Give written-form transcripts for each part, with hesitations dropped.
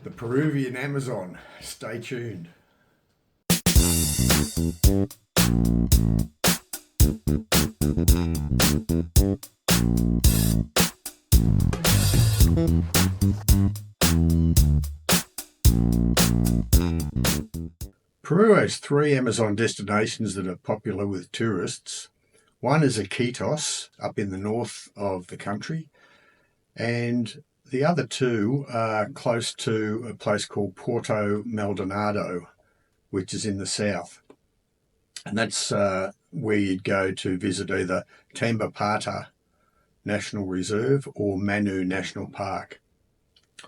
The Peruvian Amazon. Stay tuned. Peru has three Amazon destinations that are popular with tourists. One is Iquitos, up in the north of the country, and the other two are close to a place called Puerto Maldonado, which is in the south. And that's where you'd go to visit either Tambopata National Reserve or Manu National Park.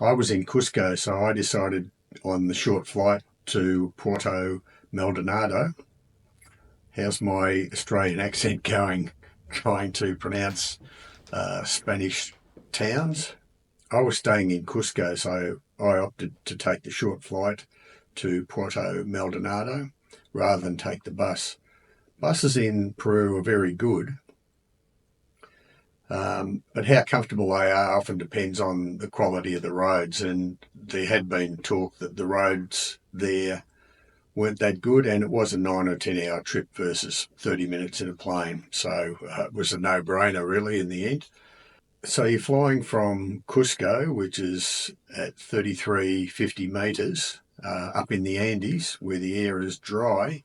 I was in Cusco, so I decided on the short flight to Puerto Maldonado. How's my Australian accent going, trying to pronounce Spanish towns? I was staying in Cusco, so I opted to take the short flight to Puerto Maldonado rather than take the bus. Buses in Peru are very good, but how comfortable they are often depends on the quality of the roads, and there had been talk that the roads there weren't that good, and it was a 9 or 10 hour trip versus 30 minutes in a plane, so it was a no-brainer really in the end. So you're flying from Cusco, which is at 3,350 metres, up in the Andes where the air is dry,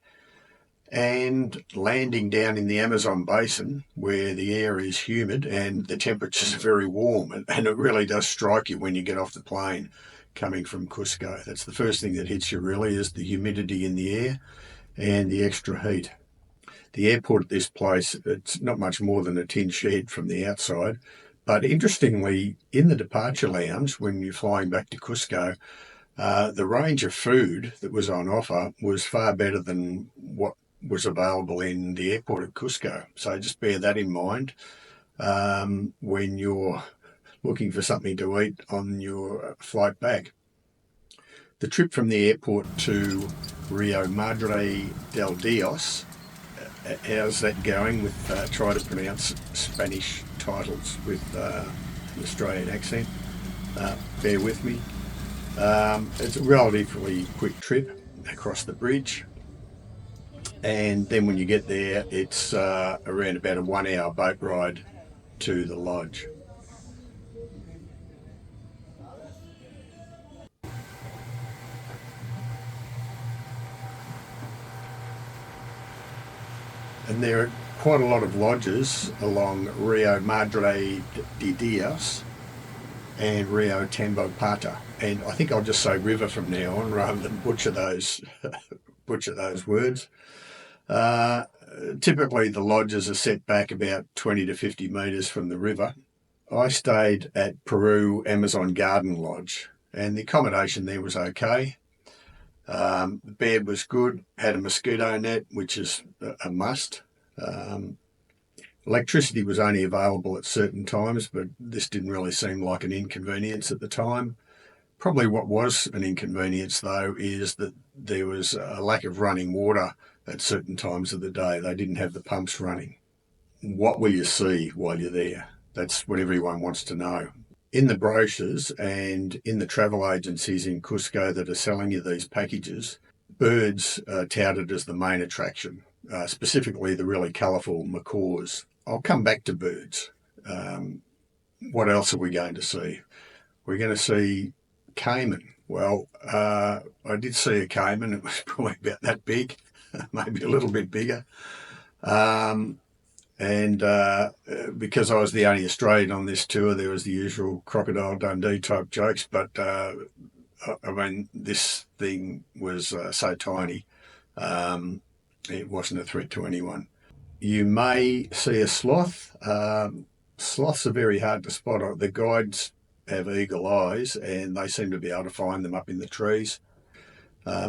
and landing down in the Amazon basin where the air is humid and the temperatures are very warm, and it really does strike you when you get off the plane coming from Cusco. That's the first thing that hits you really, is the humidity in the air and the extra heat. The airport at this place, it's not much more than a tin shed from the outside, but interestingly, in the departure lounge when you're flying back to Cusco, the range of food that was on offer was far better than what was available in the airport at Cusco. So just bear that in mind when you're looking for something to eat on your flight back. The trip from the airport to Rio Madre del Dios, how's that going with trying to pronounce Spanish titles with an Australian accent? Bear with me. It's a relatively quick trip across the bridge, and then when you get there it's around about a 1 hour boat ride to the lodge. And there are quite a lot of lodges along Rio Madre de Dios and Rio Tambopata, and I think I'll just say river from now on rather than butcher those words. Typically the lodges are set back about 20 to 50 metres from the river. I stayed at Peru Amazon Garden Lodge, and the accommodation there was okay. The bed was good, had a mosquito net, which is a must. Electricity was only available at certain times, but this didn't really seem like an inconvenience at the time. Probably what was an inconvenience, though, is that there was a lack of running water at certain times of the day. They didn't have the pumps running. What will you see while you're there? That's what everyone wants to know. In the brochures and in the travel agencies in Cusco that are selling you these packages, birds are touted as the main attraction, specifically the really colourful macaws. I'll come back to birds. What else are we going to see? We're going to see caiman. Well, I did see a caiman. It was probably about that big, maybe a little bit bigger. And because I was the only Australian on this tour, there was the usual Crocodile Dundee type jokes, but I mean, this thing was so tiny, it wasn't a threat to anyone. You may see a sloth. Sloths are very hard to spot. The guides have eagle eyes and they seem to be able to find them up in the trees.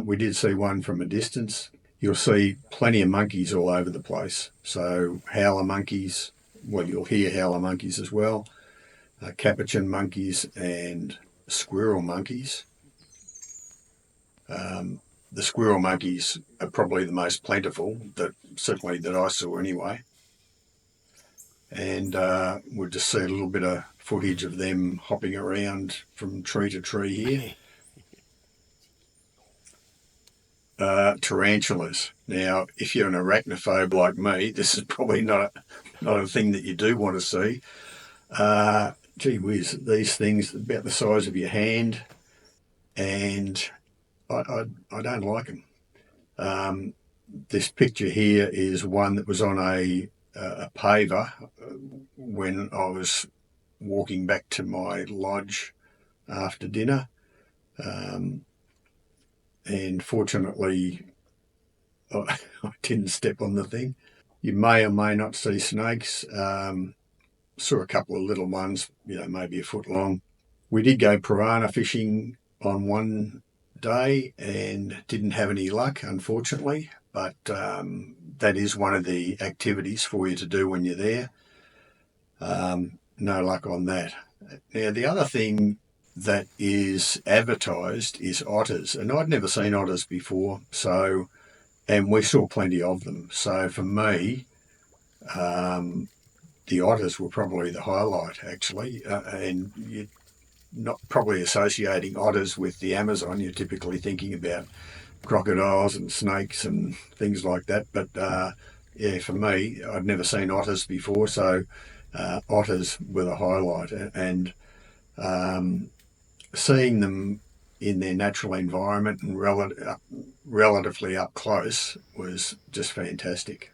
We did see one from a distance. You'll see plenty of monkeys all over the place. So howler monkeys, well, you'll hear howler monkeys as well, capuchin monkeys and squirrel monkeys. The squirrel monkeys are probably the most plentiful, certainly that I saw anyway. And we'll just see a little bit of footage of them hopping around from tree to tree here. tarantulas. Now, if you're an arachnophobe like me, this is probably not a thing that you do want to see. Gee whiz, these things about the size of your hand, and I don't like them. This picture here is one that was on a paver when I was walking back to my lodge after dinner. And fortunately, I didn't step on the thing. You may or may not see snakes. Saw a couple of little ones, maybe a foot long. We did go piranha fishing on one day and didn't have any luck, unfortunately, but that is one of the activities for you to do when you're there. No luck on that. Now, the other thing that is advertised is otters, and I'd never seen otters before, and we saw plenty of them. So for me, the otters were probably the highlight, actually, and you're not probably associating otters with the Amazon. You're typically thinking about crocodiles and snakes and things like that, but yeah, for me, I'd never seen otters before, so otters were the highlight, and seeing them in their natural environment and relatively up close was just fantastic.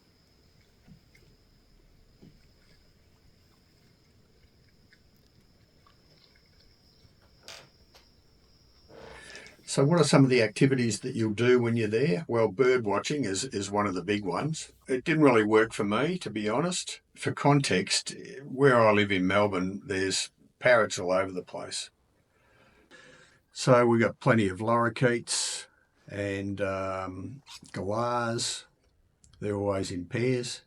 So what are some of the activities that you'll do when you're there? Well, bird watching is one of the big ones. It didn't really work for me, to be honest. For context, where I live in Melbourne, there's parrots all over the place. So we've got plenty of lorikeets and galahs. They're always in pairs.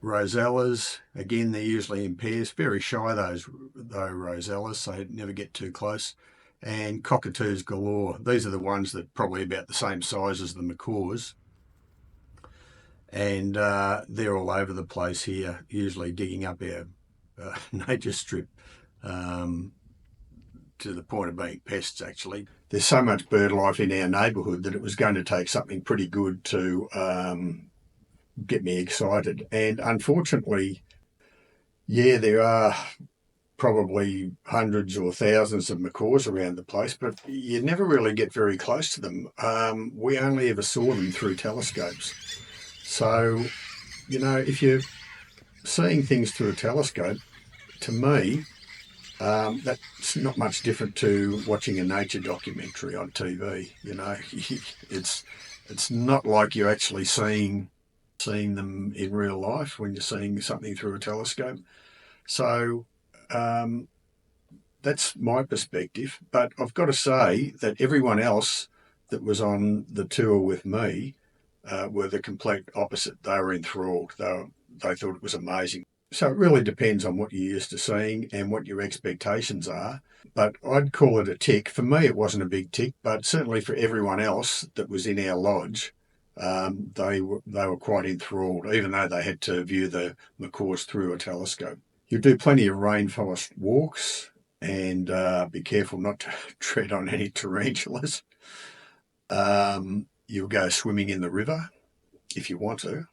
Rosellas, again, they're usually in pairs. Very shy, though, rosellas, so never get too close. And cockatoos galore. These are the ones that are probably about the same size as the macaws. And they're all over the place here, usually digging up our nature strip to the point of being pests, actually. There's so much bird life in our neighbourhood that it was going to take something pretty good to get me excited. And unfortunately, yeah, there are probably hundreds or thousands of macaws around the place, but you never really get very close to them. We only ever saw them through telescopes. So, if you're seeing things through a telescope, to me, that's not much different to watching a nature documentary on TV. It's not like you're actually seeing them in real life when you're seeing something through a telescope. So that's my perspective. But I've got to say that everyone else that was on the tour with me were the complete opposite. They were enthralled. They thought it was amazing. So it really depends on what you're used to seeing and what your expectations are. But I'd call it a tick. For me, it wasn't a big tick, but certainly for everyone else that was in our lodge, they were quite enthralled, even though they had to view the macaws through a telescope. You do plenty of rainforest walks, and be careful not to tread on any tarantulas. You'll go swimming in the river if you want to.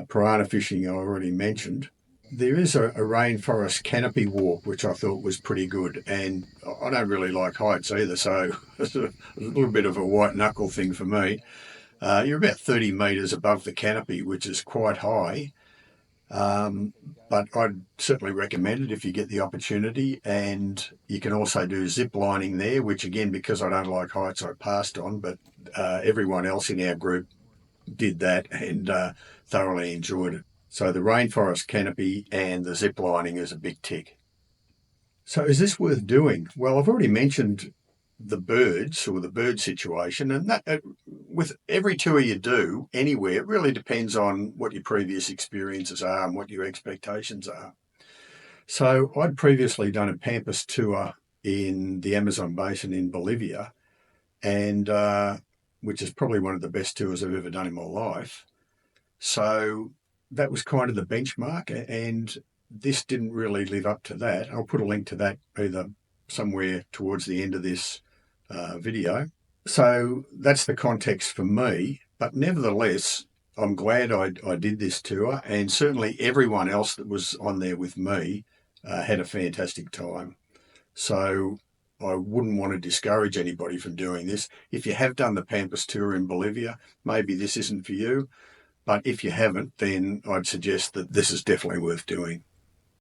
Piranha fishing, I already mentioned. There is a rainforest canopy walk, which I thought was pretty good, and I don't really like heights either, so it's a little bit of a white knuckle thing for me. You're about 30 metres above the canopy, which is quite high, but I'd certainly recommend it if you get the opportunity. And you can also do zip lining there, which again, because I don't like heights, I passed on, but everyone else in our group did that and thoroughly enjoyed it. So the rainforest canopy and the zip lining is a big tick. So is this worth doing? Well, I've already mentioned the birds or the bird situation, and that with every tour you do anywhere, it really depends on what your previous experiences are and what your expectations are. So I'd previously done a Pampas tour in the Amazon basin in Bolivia, and which is probably one of the best tours I've ever done in my life. So that was kind of the benchmark, and this didn't really live up to that. I'll put a link to that either somewhere towards the end of this video. So that's the context for me. But nevertheless, I'm glad I did this tour, and certainly everyone else that was on there with me had a fantastic time. So I wouldn't want to discourage anybody from doing this. If you have done the Pampas tour in Bolivia, maybe this isn't for you. But if you haven't, then I'd suggest that this is definitely worth doing.